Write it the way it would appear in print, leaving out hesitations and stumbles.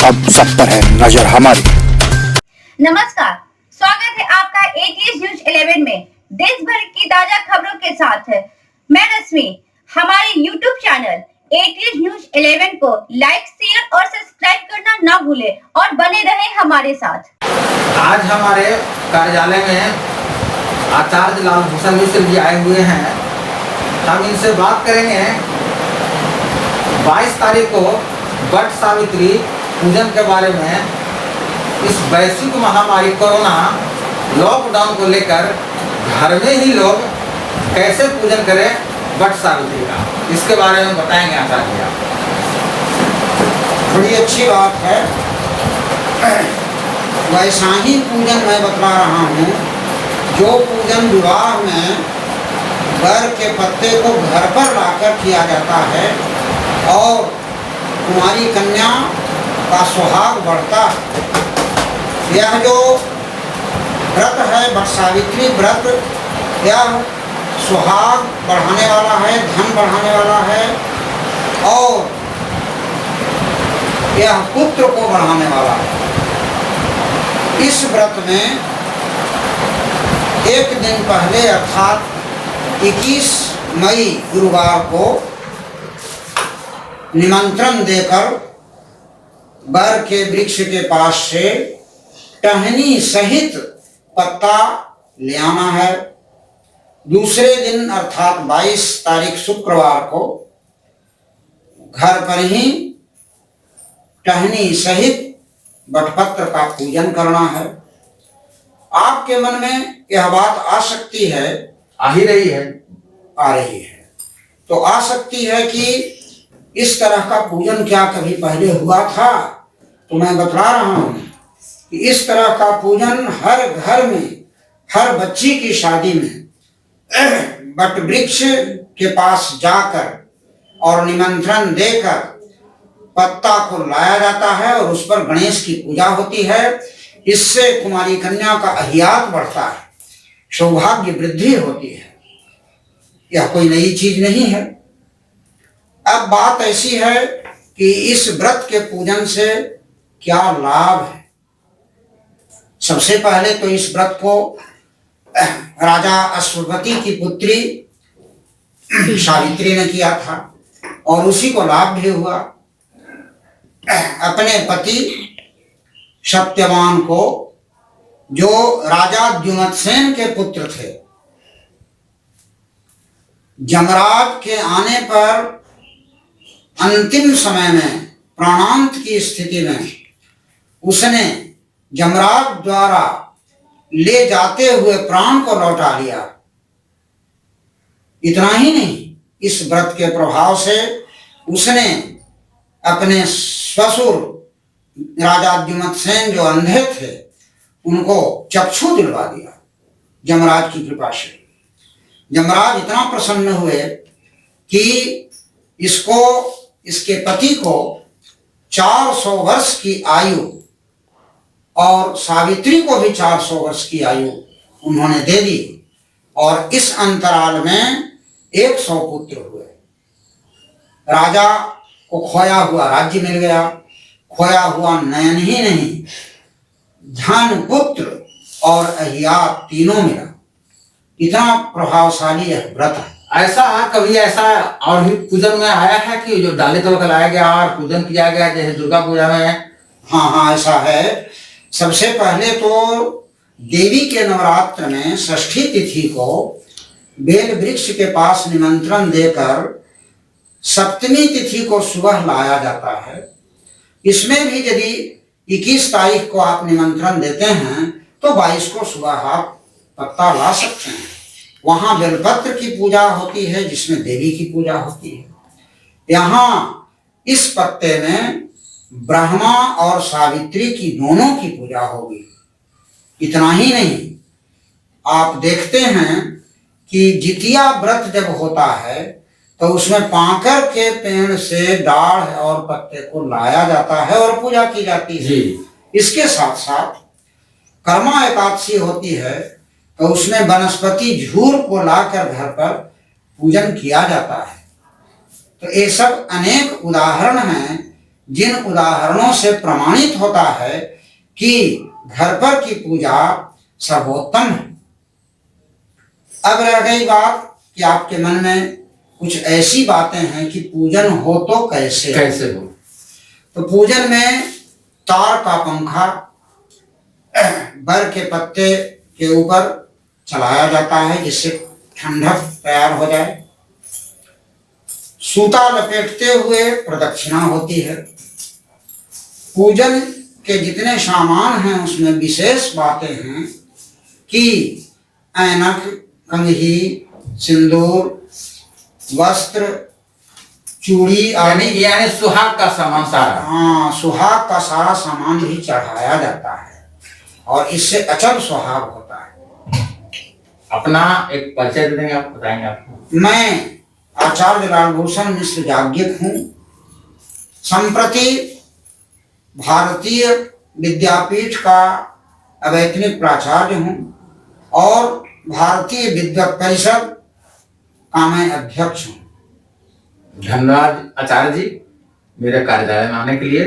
अब सब पर है नजर हमारी। नमस्कार, स्वागत है आपका एटीएस न्यूज 11 में। देश भर की ताजा खबरों के साथ मैं रश्मि। हमारे यूट्यूब चैनल एटीएस न्यूज 11 को लाइक, शेयर और सब्सक्राइब करना ना भूले और बने रहे हमारे साथ। आज हमारे कार्यालय में आचार्य लालभूषण मिश्र जी आए हुए हैं। हम इनसे बात करेंगे 22 तारीख को वट सावित्री पूजन के बारे में। इस वैश्विक महामारी कोरोना लॉकडाउन को लेकर घर में ही लोग कैसे पूजन करें वट सावित्री का, इसके बारे में बताएंगे आचार्य। बड़ी अच्छी बात है। वैसा ही पूजन मैं बतला रहा हूँ जो पूजन विवाह में बर के पत्ते को घर पर लाकर किया जाता है और कुमारी कन्या का सुहाग बढ़ता है। यह जो व्रत है वट सावित्री व्रत, यह सुहाग बढ़ाने वाला है, धन बढ़ाने वाला है और यह पुत्र को बढ़ाने वाला है। इस व्रत में एक दिन पहले अर्थात 21 मई गुरुवार को निमंत्रण देकर बर के वृक्ष के पास से टहनी सहित पत्ता ले आना है। दूसरे दिन अर्थात 22 तारीख शुक्रवार को घर पर ही टहनी सहित बटपत्र का पूजन करना है। आपके मन में यह बात आ सकती है, आ ही रही है, आ रही है तो आ सकती है कि इस तरह का पूजन क्या कभी पहले हुआ था? तो मैं बता रहा हूँ कि इस तरह का पूजन हर घर में, हर बच्ची की शादी में बट वृक्ष के पास जाकर और निमंत्रण देकर पत्ता को लाया जाता है और उस पर गणेश की पूजा होती है। इससे कुमारी कन्या का अहियात बढ़ता है, सौभाग्य वृद्धि होती है। यह कोई नई चीज नहीं है। अब बात ऐसी है कि इस व्रत के पूजन से क्या लाभ है। सबसे पहले तो इस व्रत को राजा अश्वपति की पुत्री सावित्री ने किया था और उसी को लाभ भी हुआ। अपने पति सत्यवान को, जो राजा द्युमत्सेन के पुत्र थे, जमराज के आने पर अंतिम समय में, प्राणांत की स्थिति में, उसने जमराज द्वारा ले जाते हुए प्राण को लौटा लिया। इतना ही नहीं, इस व्रत के प्रभाव से उसने अपने ससुर राजा द्युमत्सेन जो अंधे थे उनको चक्षु दिलवा दिया जमराज की कृपा से। जमराज इतना प्रसन्न हुए कि इसको, इसके पति को 400 वर्ष की आयु और सावित्री को भी 400 वर्ष की आयु उन्होंने दे दी और इस अंतराल में 100 पुत्र हुए। राजा को खोया हुआ राज्य मिल गया, खोया हुआ नयन ही नहीं, धन, पुत्र और अहियात तीनों मिला। इतना प्रभावशाली यह व्रत है। ऐसा कभी ऐसा और भी पूजन में आया है कि जो डाले तोड़ कर लाया गया और पूजन किया गया, जैसे दुर्गा पूजा में? हाँ, ऐसा है। सबसे पहले तो देवी के नवरात्र में षष्ठी तिथि को बेल वृक्ष के पास निमंत्रण देकर सप्तमी तिथि को सुबह लाया जाता है। इसमें भी यदि 21 तारीख को आप निमंत्रण देते हैं तो 22 को सुबह आप पत्ता ला सकते हैं। वहां बेलपत्र की पूजा होती है जिसमें देवी की पूजा होती है। यहाँ इस पत्ते में ब्रह्मा और सावित्री की दोनों की पूजा होगी। इतना ही नहीं, आप देखते हैं कि जितिया व्रत जब होता है तो उसमें पाकर के पेड़ से डाढ़ और पत्ते को लाया जाता है और पूजा की जाती है। इसके साथ साथ कर्मा एकादशी होती है तो उसमें वनस्पति झूर को लाकर घर पर पूजन किया जाता है। तो ये सब अनेक उदाहरण हैं जिन उदाहरणों से प्रमाणित होता है कि घर पर की पूजा सर्वोत्तम है। अब रह गई बात कि आपके मन में कुछ ऐसी बातें हैं कि पूजन हो तो कैसे हो। तो पूजन में तार का पंखा बर के पत्ते के ऊपर चलाया जाता है जिससे ठंडक तैयार हो जाए। सूता लपेटते हुए प्रदक्षिणा होती है। पूजन के जितने सामान हैं उसमें विशेष बातें हैं कि ऐनक, कंघी, सिंदूर, वस्त्र, चूड़ी यानी सुहाग का सामान सारा। हाँ, सुहाग का सारा सामान भी चढ़ाया जाता है और इससे अचल सुहाग होता है। अपना एक परिचय दे देंगे, आप बताएंगे आपको। मैं आचार्य लालभूषण मिश्र याज्ञिक हूँ। संप्रति भारतीय विद्यापीठ का अवैतनिक प्राचार्य हूँ और भारतीय विद्वत परिषद का मैं अध्यक्ष हूँ। धन्यवाद आचार्य जी मेरे कार्यालय में आने के लिए।